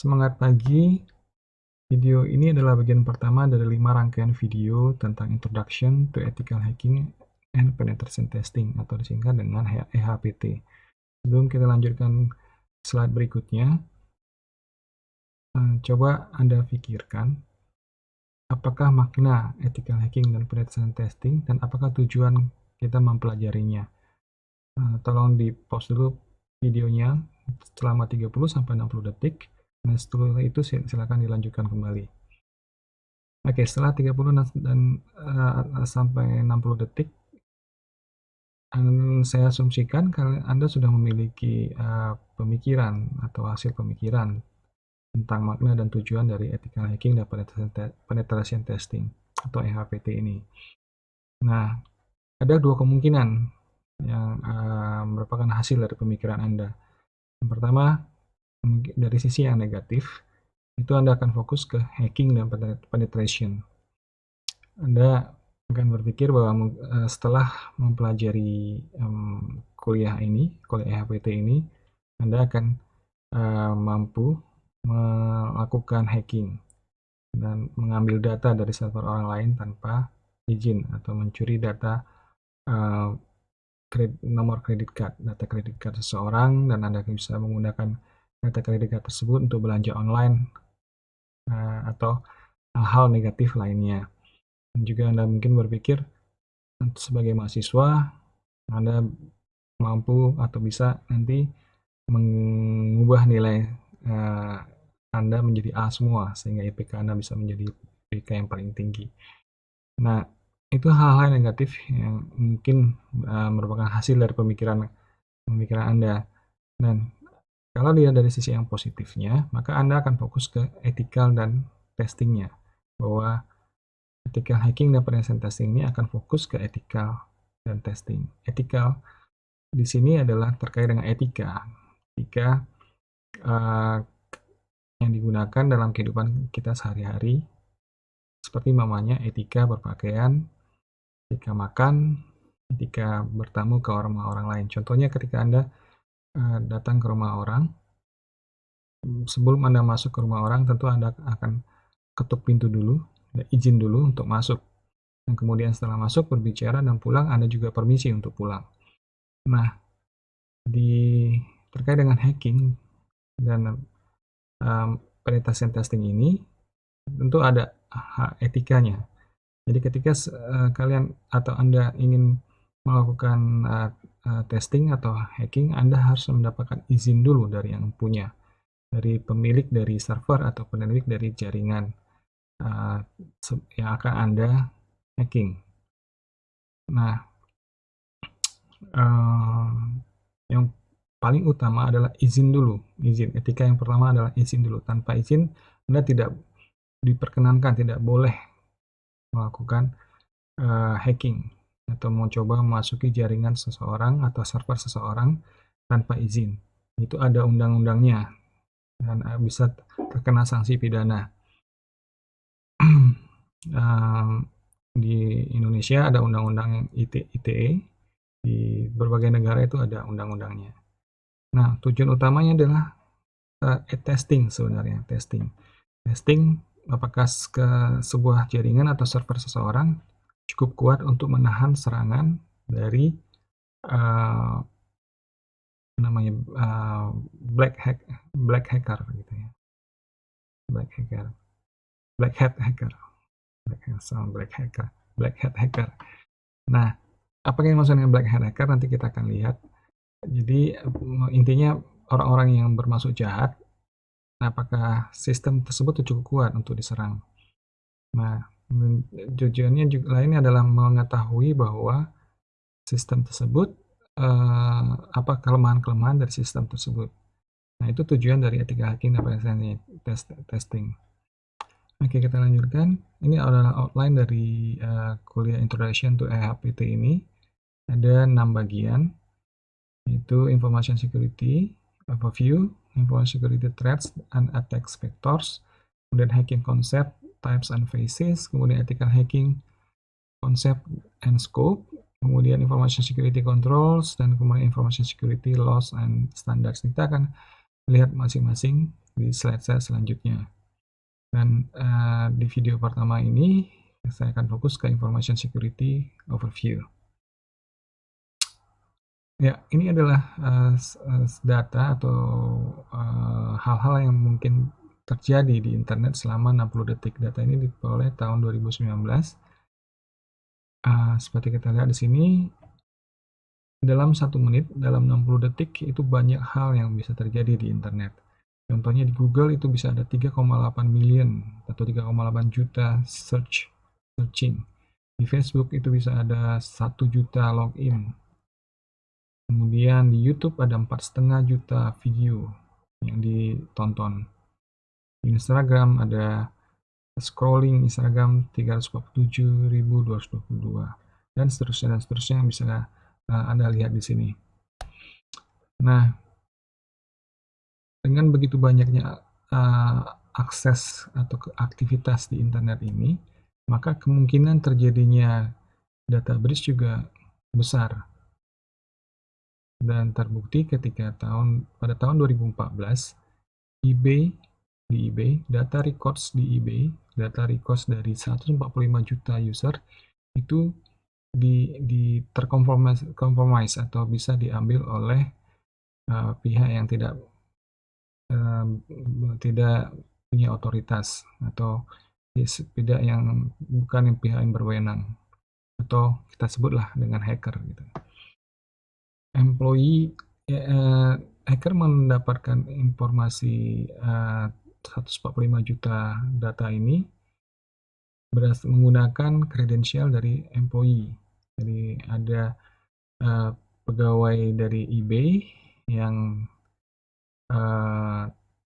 Semangat pagi, video ini adalah bagian pertama dari 5 rangkaian video tentang Introduction to Ethical Hacking and Penetration Testing atau disingkat dengan EHPT. Sebelum kita lanjutkan slide berikutnya, coba Anda pikirkan apakah makna ethical hacking dan penetration testing dan apakah tujuan kita mempelajarinya. Tolong di pause dulu videonya selama 30-60 detik. Nah, setelah itu silakan dilanjutkan kembali. Oke, setelah 30 sampai 60 detik, saya asumsikan Anda sudah memiliki pemikiran atau hasil pemikiran tentang makna dan tujuan dari ethical hacking dan penetration testing atau EHPT ini. Nah, ada dua kemungkinan yang merupakan hasil dari pemikiran Anda. Yang pertama, dari sisi yang negatif, itu Anda akan fokus ke hacking dan penetration. Anda akan berpikir bahwa setelah mempelajari kuliah EHPT ini, Anda akan mampu melakukan hacking dan mengambil data dari server orang lain tanpa izin atau mencuri data nomor kredit card, data kredit card seseorang, dan Anda bisa menggunakan data kredit card tersebut untuk belanja online atau hal-hal negatif lainnya. Dan juga Anda mungkin berpikir sebagai mahasiswa Anda mampu atau bisa nanti mengubah nilai Anda menjadi A semua sehingga IPK Anda bisa menjadi IPK yang paling tinggi. Nah, itu hal-hal negatif yang mungkin merupakan hasil dari pemikiran Anda. Dan kalau dilihat dari sisi yang positifnya, maka Anda akan fokus ke ethical dan testingnya, bahwa ethical hacking dan penetration testing ini akan fokus ke ethical dan testing. Ethical di sini adalah terkait dengan etika yang digunakan dalam kehidupan kita sehari-hari, seperti namanya etika berpakaian, etika makan, etika bertamu ke orang lain. Contohnya ketika Anda datang ke rumah orang, sebelum Anda masuk ke rumah orang, tentu Anda akan ketuk pintu dulu, izin dulu untuk masuk. Dan kemudian setelah masuk, berbicara dan pulang, Anda juga permisi untuk pulang. Nah, terkait dengan hacking dan penetration testing ini, tentu ada etikanya. Jadi ketika kalian atau Anda ingin melakukan testing atau hacking, Anda harus mendapatkan izin dulu dari yang punya, dari pemilik dari server atau pemilik dari jaringan yang akan Anda hacking. Nah, yang paling utama adalah izin dulu. Etika yang pertama adalah izin dulu. Tanpa izin, Anda tidak diperkenankan, tidak boleh melakukan hacking atau mencoba memasuki jaringan seseorang atau server seseorang tanpa izin. Itu ada undang-undangnya dan bisa terkena sanksi pidana. Di Indonesia ada undang-undang ITE, di berbagai negara itu ada undang-undangnya. Nah, tujuan utamanya adalah testing sebenarnya, testing apakah sebuah jaringan atau server seseorang cukup kuat untuk menahan serangan dari black hacker gitu ya, black hat hacker. Nah, apa yang dimaksud dengan black hat hacker nanti kita akan lihat. Jadi intinya orang-orang yang bermaksud jahat, apakah sistem tersebut cukup kuat untuk diserang. Nah, tujuannya juga lainnya adalah mengetahui bahwa sistem tersebut apa kelemahan-kelemahan dari sistem tersebut. Nah, itu tujuan dari ethical hacking dan penetration testing. Oke, kita lanjutkan. Ini adalah outline dari kuliah Introduction to EHPT ini. Ada 6 bagian, yaitu Information Security, Overview, Information Security Threats and Attack Vectors, kemudian Hacking Concept, Types and Phases, kemudian Ethical Hacking, Concept and Scope, kemudian Information Security Controls, dan kemudian Information Security Laws and Standards. Kita akan lihat masing-masing di slide saya selanjutnya. Dan di video pertama ini saya akan fokus ke information security overview. Ya, ini adalah data atau hal-hal yang mungkin terjadi di internet selama 60 detik. Data ini diperoleh tahun 2019. Seperti kita lihat di sini, dalam 1 menit, dalam 60 detik, itu banyak hal yang bisa terjadi di internet. Contohnya di Google itu bisa ada 3,8 million atau 3,8 juta searching. Di Facebook itu bisa ada 1 juta login. Kemudian di YouTube ada 4,5 juta video yang ditonton. Di Instagram ada scrolling Instagram 347.222 dan seterusnya yang bisa Anda lihat di sini. Nah, dengan begitu banyaknya akses atau aktivitas di internet ini, maka kemungkinan terjadinya data breach juga besar. Dan terbukti ketika pada tahun 2014, eBay data records dari 145 juta user itu terkompromise atau bisa diambil oleh pihak yang tidak punya otoritas atau tidak bukan pihak yang berwenang, atau kita sebutlah dengan hacker gitu. Hacker mendapatkan informasi 145 juta data ini menggunakan kredensial dari employee. Jadi ada pegawai dari eBay yang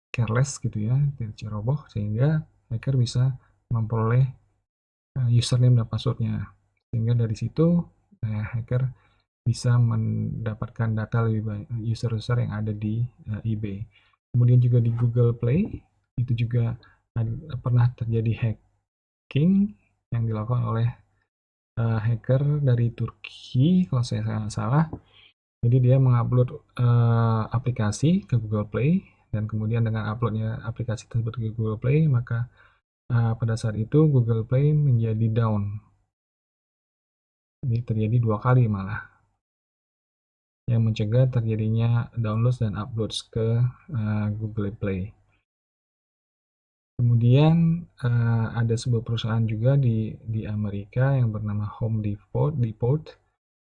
careless gitu ya, tidak ceroboh, sehingga hacker bisa memperoleh username dan passwordnya. Sehingga dari situ hacker bisa mendapatkan data lebih banyak user-user yang ada di eBay. Kemudian juga di Google Play itu juga pernah terjadi hacking yang dilakukan oleh hacker dari Turki kalau saya nggak salah. Jadi dia mengupload aplikasi ke Google Play, dan kemudian dengan uploadnya aplikasi tersebut ke Google Play, maka pada saat itu Google Play menjadi down. Ini terjadi 2 kali malah, yang mencegah terjadinya download dan upload ke Google Play. Kemudian ada sebuah perusahaan juga di Amerika yang bernama Home Depot.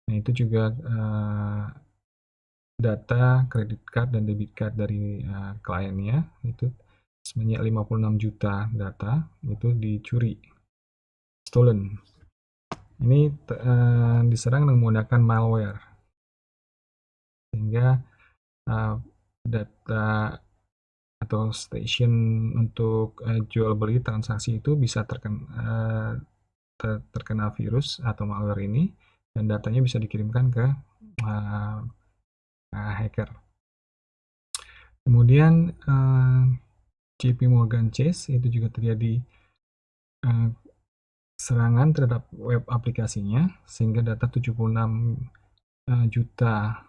Nah, itu juga data kredit card dan debit card dari kliennya itu sebanyak 56 juta data itu dicuri, stolen. Ini diserang menggunakan malware, sehingga data atau station untuk jual beli transaksi itu bisa terkena virus atau malware ini, dan datanya bisa dikirimkan ke hacker. Kemudian JP Morgan Chase itu juga terjadi serangan terhadap web aplikasinya, sehingga data 76 juta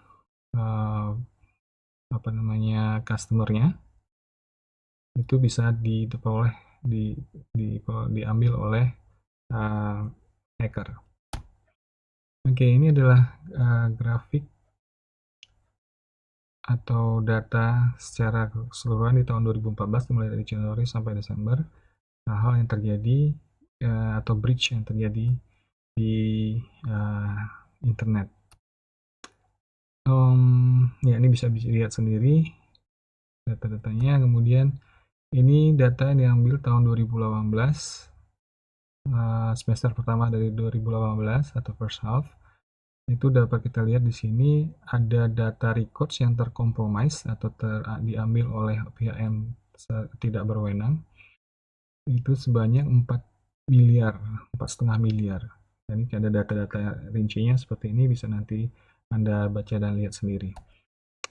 customernya itu bisa diambil oleh hacker. Oke, ini adalah grafik atau data secara keseluruhan di tahun 2014, mulai dari Januari sampai Desember, hal yang terjadi atau breach yang terjadi di internet. Ya, ini bisa dilihat sendiri data-datanya. Kemudian ini data yang diambil tahun 2018, semester pertama dari 2018 atau first half. Itu dapat kita lihat di sini ada data records yang terkompromise atau diambil oleh pihak yang tidak berwenang. Itu sebanyak 4,5 miliar. Jadi ada data-data rincinya seperti ini, bisa nanti Anda baca dan lihat sendiri.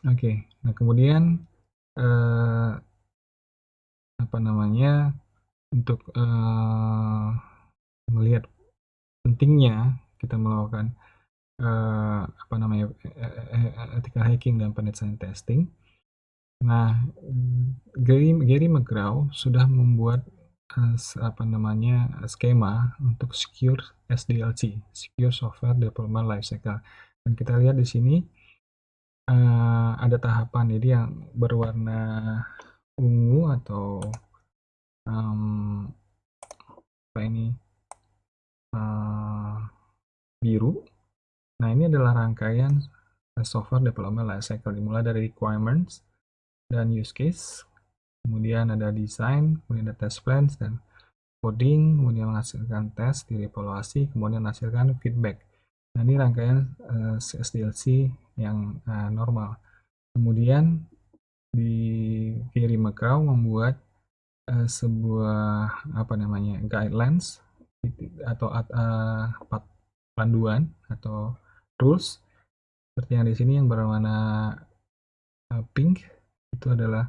Oke, nah kemudian untuk melihat pentingnya kita melakukan ethical hacking dan penetration testing, Nah, Gary McGraw sudah membuat skema untuk secure SDLC, Secure Software Development Lifecycle. Dan kita lihat di sini ada tahapan, jadi yang berwarna ungu atau apa ini biru. Nah, ini adalah rangkaian software development lifecycle, dimulai dari requirements dan use case, kemudian ada design, kemudian ada test plans dan coding, kemudian menghasilkan tes, dievaluasi, kemudian menghasilkan feedback. Nah, ini rangkaian SDLC yang normal. Kemudian di Gary McGraw membuat sebuah guidelines atau panduan atau rules seperti yang di sini yang berwarna pink. Itu adalah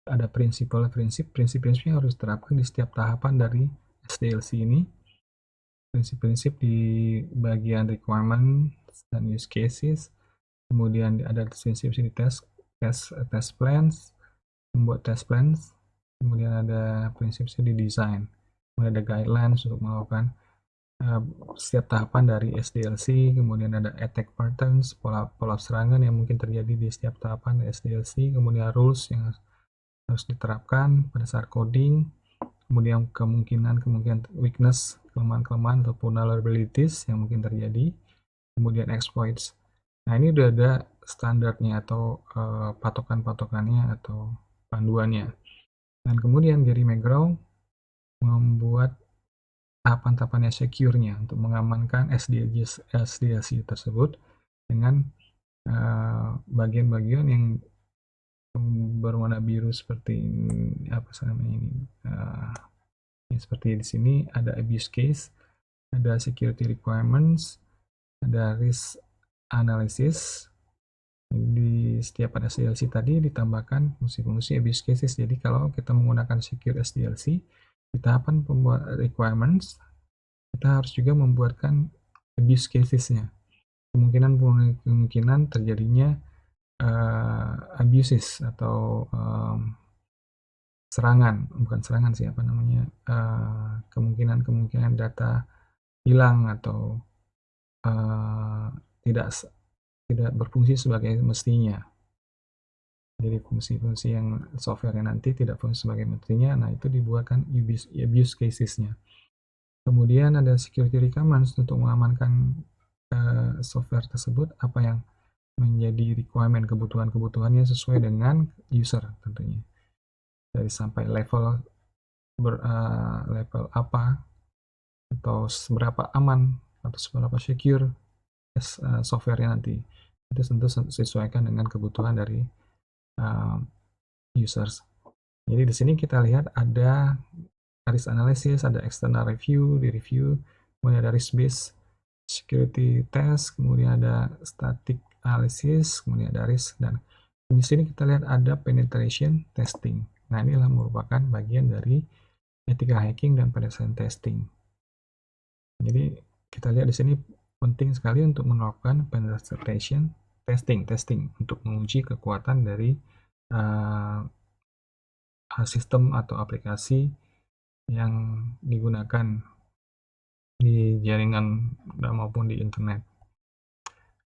ada prinsip-prinsipnya harus diterapkan di setiap tahapan dari SDLC ini. Prinsip-prinsip di bagian requirement dan use cases, kemudian ada prinsip di test plans, membuat test plans, kemudian ada prinsip di design, kemudian ada guidelines untuk melakukan setiap tahapan dari SDLC, kemudian ada attack patterns, pola serangan yang mungkin terjadi di setiap tahapan SDLC, kemudian rules yang harus diterapkan pada saat coding, kemudian kemungkinan weakness, kelemahan-kelemahan atau vulnerabilities yang mungkin terjadi, kemudian exploits. Nah, ini udah ada standarnya atau patokan-patokannya atau panduannya. Dan kemudian Gary McGraw membuat tahapan-tahapannya secure-nya untuk mengamankan SDLC tersebut dengan bagian-bagian yang berwarna biru seperti seperti di sini ada abuse case, ada security requirements, ada risk analysis. Di setiap pada SDLC tadi ditambahkan fungsi-fungsi abuse cases. Jadi kalau kita menggunakan secure SDLC di tahapan pembuat requirements, kita harus juga membuatkan abuse casesnya. Kemungkinan terjadinya abuses atau kemungkinan data hilang atau tidak berfungsi sebagai mestinya. Jadi fungsi-fungsi yang software yang nanti tidak fungsi sebagai mestinya, nah itu dibuatkan abuse casesnya. Kemudian ada security requirements untuk mengamankan software tersebut, apa yang menjadi requirement, kebutuhan-kebutuhannya sesuai dengan user tentunya. Dari sampai level apa atau seberapa aman atau seberapa secure software-nya nanti. Itu tentu sesuaikan dengan kebutuhan dari users. Jadi di sini kita lihat ada risk analysis, ada external review, di review, kemudian ada risk based security test, kemudian ada static analysis, kemudian ada risk, dan di sini kita lihat ada penetration testing. Nah, inilah merupakan bagian dari ethical hacking dan penetration testing. Jadi kita lihat di sini penting sekali untuk melakukan penetration testing untuk menguji kekuatan dari sistem atau aplikasi yang digunakan di jaringan maupun di internet.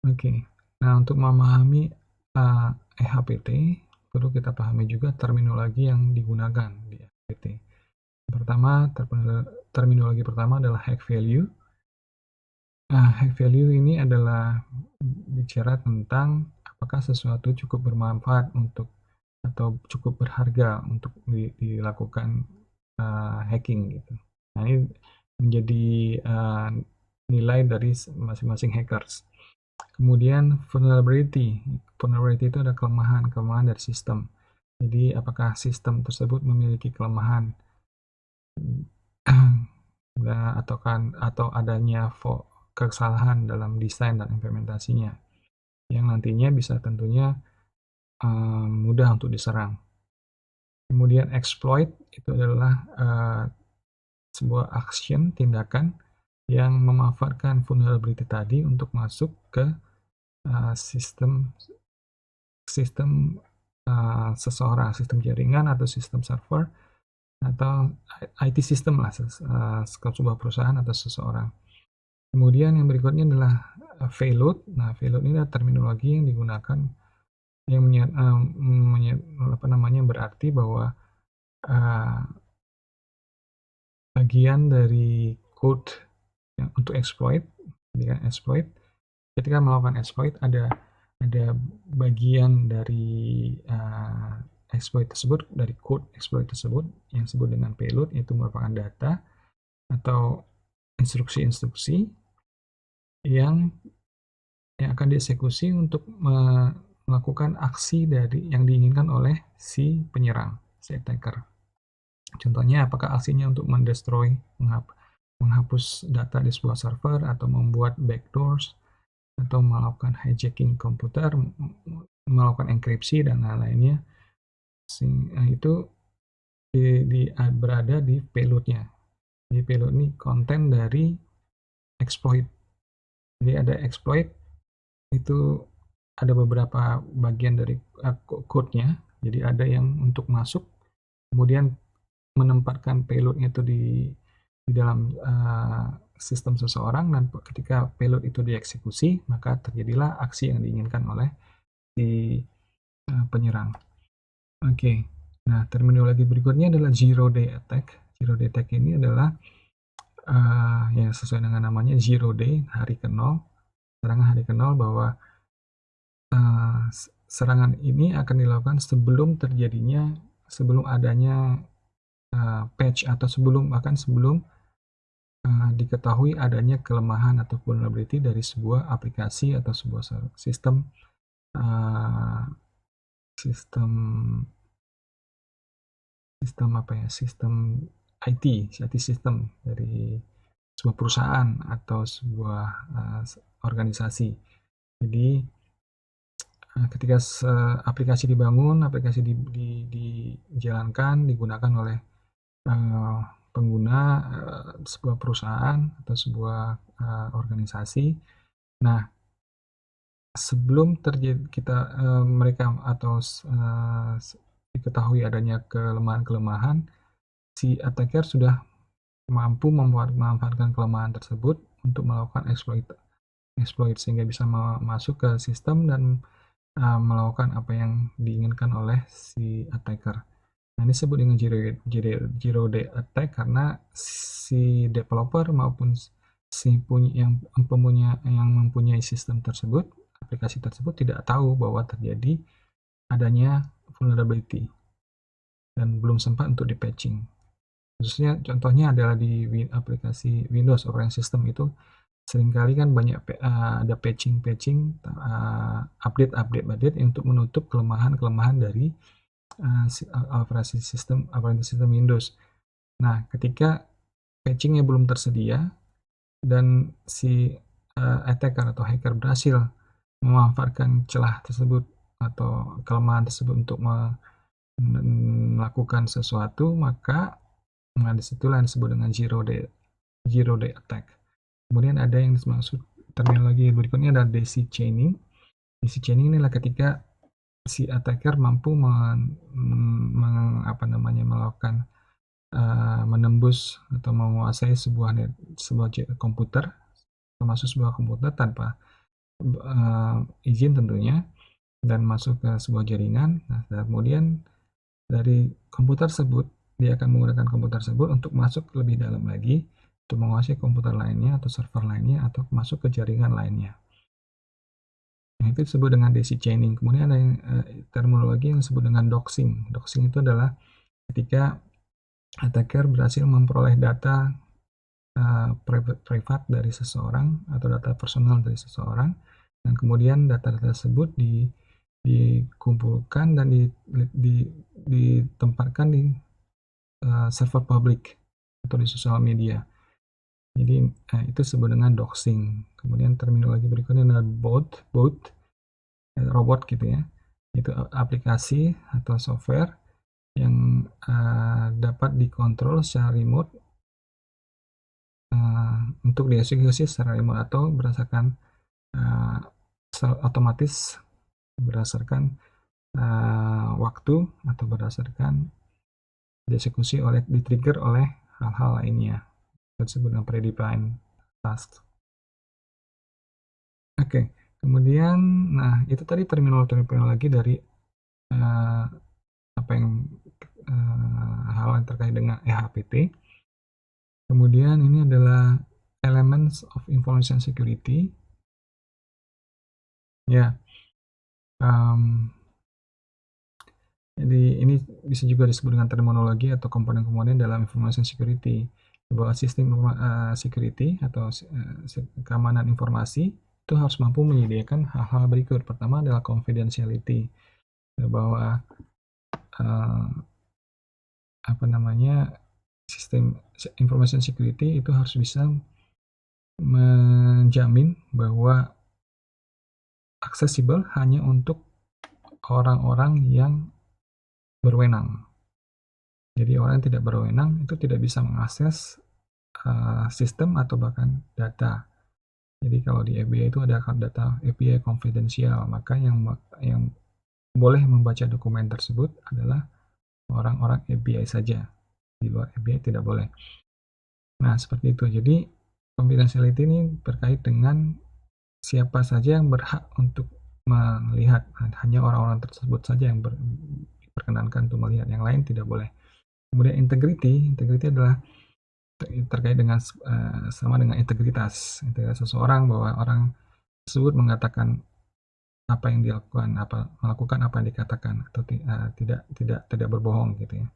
Oke, nah untuk memahami EHPT perlu kita pahami juga terminologi yang digunakan di EHPT. Pertama, terminologi pertama adalah hack value. Hack value ini adalah bicara tentang apakah sesuatu cukup bermanfaat untuk atau cukup berharga untuk dilakukan hacking gitu. Nah, ini menjadi nilai dari masing-masing hackers. Kemudian vulnerability itu ada kelemahan dari sistem. Jadi apakah sistem tersebut memiliki kelemahan atau adanya kesalahan dalam desain dan implementasinya yang nantinya bisa tentunya mudah untuk diserang. Kemudian exploit itu adalah sebuah tindakan yang memanfaatkan vulnerability tadi untuk masuk ke sistem seseorang, sistem jaringan atau sistem server atau IT system lah, sebuah perusahaan atau seseorang. Kemudian yang berikutnya adalah payload. Nah, payload ini adalah terminologi yang digunakan yang berarti bahwa bagian dari code yang untuk exploit, ketika melakukan exploit ada bagian dari exploit tersebut, dari code exploit tersebut yang disebut dengan payload, yaitu merupakan data atau instruksi-instruksi yang akan dieksekusi untuk melakukan aksi dari yang diinginkan oleh si penyerang, si attacker. Contohnya, apakah aksinya untuk mendestroy, menghapus data di sebuah server, atau membuat backdoors, atau melakukan hijacking komputer, melakukan enkripsi, dan lain-lainnya. Itu berada di payloadnya. Jadi payload ini konten dari exploit. Jadi ada exploit, itu ada beberapa bagian dari code-nya. Jadi ada yang untuk masuk, kemudian menempatkan payload-nya itu di dalam sistem seseorang, dan ketika payload itu dieksekusi, maka terjadilah aksi yang diinginkan oleh si penyerang. Oke. Nah, terminologi berikutnya adalah zero day attack. Zero day attack ini adalah yang sesuai dengan namanya, zero day, hari ke-0. Serangan hari ke-0, bahwa serangan ini akan dilakukan sebelum adanya patch, atau bahkan sebelum diketahui adanya kelemahan atau vulnerability dari sebuah aplikasi atau sebuah sistem IT system dari sebuah perusahaan atau sebuah organisasi. Jadi ketika aplikasi dibangun, aplikasi dijalankan, digunakan oleh pengguna sebuah perusahaan atau sebuah organisasi. Nah, sebelum mereka atau diketahui adanya kelemahan-kelemahan, si attacker sudah mampu memanfaatkan kelemahan tersebut untuk melakukan exploit, sehingga bisa masuk ke sistem dan melakukan apa yang diinginkan oleh si attacker. Nah, ini disebut dengan zero day attack karena si developer maupun yang mempunyai sistem tersebut, aplikasi tersebut, tidak tahu bahwa terjadi adanya vulnerability dan belum sempat untuk di-patching. Khususnya contohnya adalah di aplikasi Windows operating system, itu seringkali kan banyak ada patching, update untuk menutup kelemahan dari operating system Windows. Nah, ketika patchingnya belum tersedia dan si attacker atau hacker berhasil memanfaatkan celah tersebut atau kelemahan tersebut untuk melakukan sesuatu, maka disitulah yang disebut dengan zero day attack. Kemudian ada yang dimaksud terminologi berikutnya adalah daisy chaining. Daisy chaining inilah ketika si attacker mampu melakukan menembus atau menguasai sebuah komputer, termasuk sebuah komputer tanpa izin tentunya, dan masuk ke sebuah jaringan. Nah, kemudian dari komputer tersebut, dia akan menggunakan komputer tersebut untuk masuk lebih dalam lagi, untuk menguasai komputer lainnya atau server lainnya, atau masuk ke jaringan lainnya. Nah, itu disebut dengan daisy chaining. Kemudian ada terminologi yang disebut dengan doxing. Doxing itu adalah ketika attacker berhasil memperoleh data privat dari seseorang atau data personal dari seseorang, dan kemudian data tersebut dikumpulkan dan ditempatkan di server publik atau di sosial media. Jadi itu disebut dengan doxing. Kemudian terminologi berikutnya adalah bot, robot gitu ya. Itu aplikasi atau software yang dapat dikontrol secara remote, untuk dieksekusi secara remote atau berdasarkan otomatis berdasarkan waktu atau berdasarkan dieksekusi di-trigger oleh hal-hal lainnya. Disebut dengan predefined task. Oke, kemudian, nah itu tadi terminologi dari apa yang hal yang terkait dengan EHPT. Kemudian ini adalah elements of information security. Ya, jadi ini bisa juga disebut dengan terminologi atau komponen-komponen dalam information security. Bahwa sistem security atau keamanan informasi itu harus mampu menyediakan hal-hal berikut. Pertama adalah confidentiality, bahwa sistem information security itu harus bisa menjamin bahwa aksesibel hanya untuk orang-orang yang berwenang. Jadi orang yang tidak berwenang itu tidak bisa mengakses sistem atau bahkan data. Jadi kalau di FBI itu ada data FBI konfidensial, maka yang boleh membaca dokumen tersebut adalah orang-orang FBI saja. Di luar FBI tidak boleh. Nah, seperti itu. Jadi confidentiality ini terkait dengan siapa saja yang berhak untuk melihat. Hanya orang-orang tersebut saja yang diperkenankan untuk melihat, yang lain tidak boleh. Kemudian integrity adalah terkait dengan sama dengan integritas seseorang, bahwa orang tersebut mengatakan apa yang dilakukan, melakukan apa yang dikatakan, atau tidak berbohong gitu ya.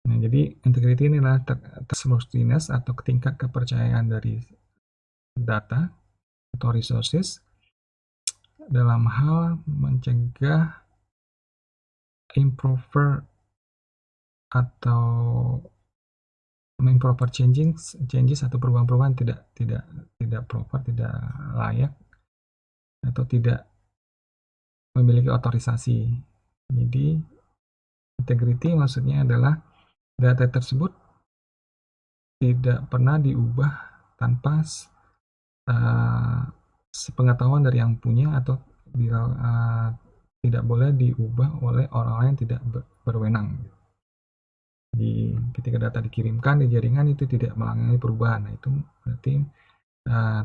Nah, jadi integrity ini adalah trustworthiness atau tingkat kepercayaan dari data atau resources dalam hal mencegah improper atau improper changes atau perubahan-perubahan tidak proper, tidak layak, atau tidak memiliki otorisasi. Jadi integrity maksudnya adalah data tersebut tidak pernah diubah tanpa sepengetahuan dari yang punya, atau tidak boleh diubah oleh orang lain yang tidak berwenang. Jadi ketika data dikirimkan di jaringan itu tidak mengalami perubahan. Nah, itu berarti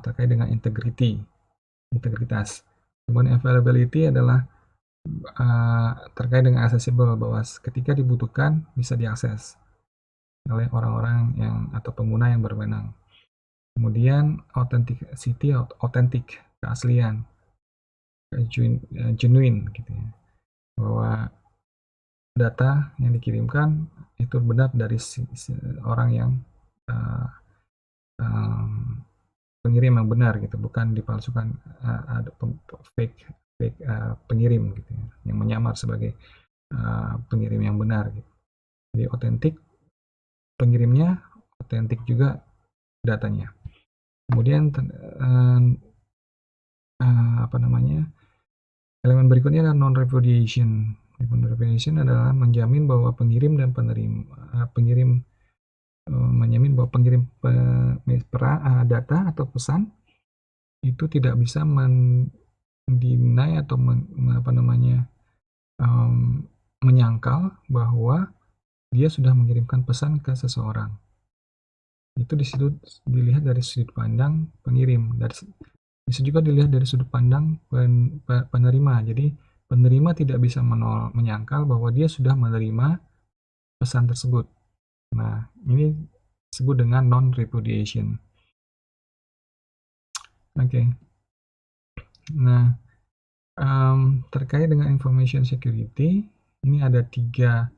terkait dengan integritas. Kemudian availability adalah terkait dengan accessible, bahwa ketika dibutuhkan bisa diakses oleh orang-orang yang atau pengguna yang berwenang. Kemudian authenticity, authentic, keaslian, genuine gitu ya, bahwa data yang dikirimkan itu benar dari orang yang pengirim yang benar gitu, bukan dipalsukan, ada fake pengirim gitu ya, yang menyamar sebagai pengirim yang benar gitu. Jadi otentik pengirimnya, otentik juga datanya. Kemudian elemen berikutnya adalah non-repudiation. Non-repudiation adalah menjamin bahwa pengirim dan penerima menjamin bahwa pengirim data atau pesan itu tidak bisa mendinai atau menyangkal bahwa dia sudah mengirimkan pesan ke seseorang. Itu dilihat dari sudut pandang pengirim. Bisa juga dilihat dari sudut pandang penerima. Jadi penerima tidak bisa menyangkal bahwa dia sudah menerima pesan tersebut. Nah, ini disebut dengan non-repudiation. Oke. Nah, terkait dengan information security, ini ada tiga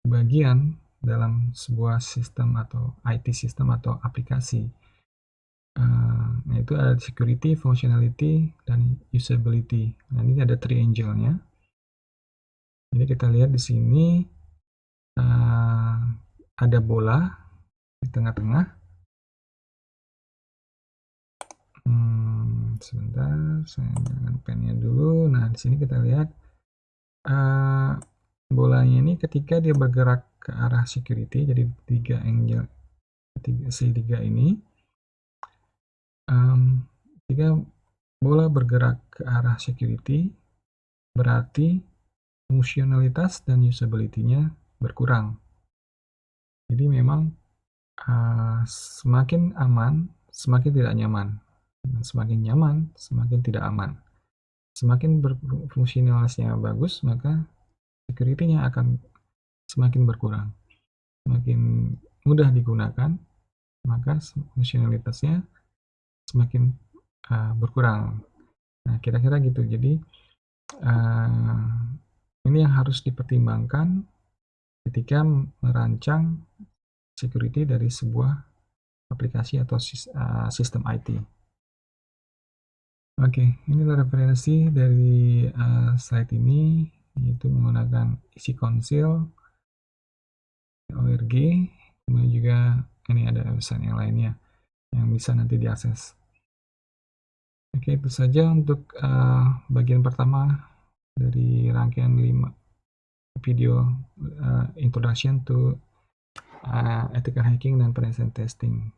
bagian dalam sebuah sistem atau IT system atau aplikasi. Nah, itu ada security, functionality, dan usability. Nah, ini ada triangle-nya. Jadi kita lihat di sini ada bola di tengah-tengah. Sebentar, saya jangan pennya dulu. Nah, di sini kita lihat bolanya ini ketika dia bergerak ke arah security, jadi tiga angle segitiga ini, Jika bola bergerak ke arah security, berarti fungsionalitas dan usability-nya berkurang. Jadi memang semakin aman, semakin tidak nyaman. Semakin nyaman, semakin tidak aman. Semakin fungsionalitasnya bagus, maka security-nya akan semakin berkurang. Semakin mudah digunakan, maka fungsionalitasnya semakin berkurang. Nah, kira-kira gitu. Jadi ini yang harus dipertimbangkan ketika merancang security dari sebuah aplikasi atau sistem IT. Oke, inilah referensi dari slide ini, yaitu menggunakan isi konsil, ORG, kemudian juga ini ada website yang lainnya yang bisa nanti diakses. Oke, itu saja untuk bagian pertama dari rangkaian 5 video introduction to ethical hacking dan penetration testing.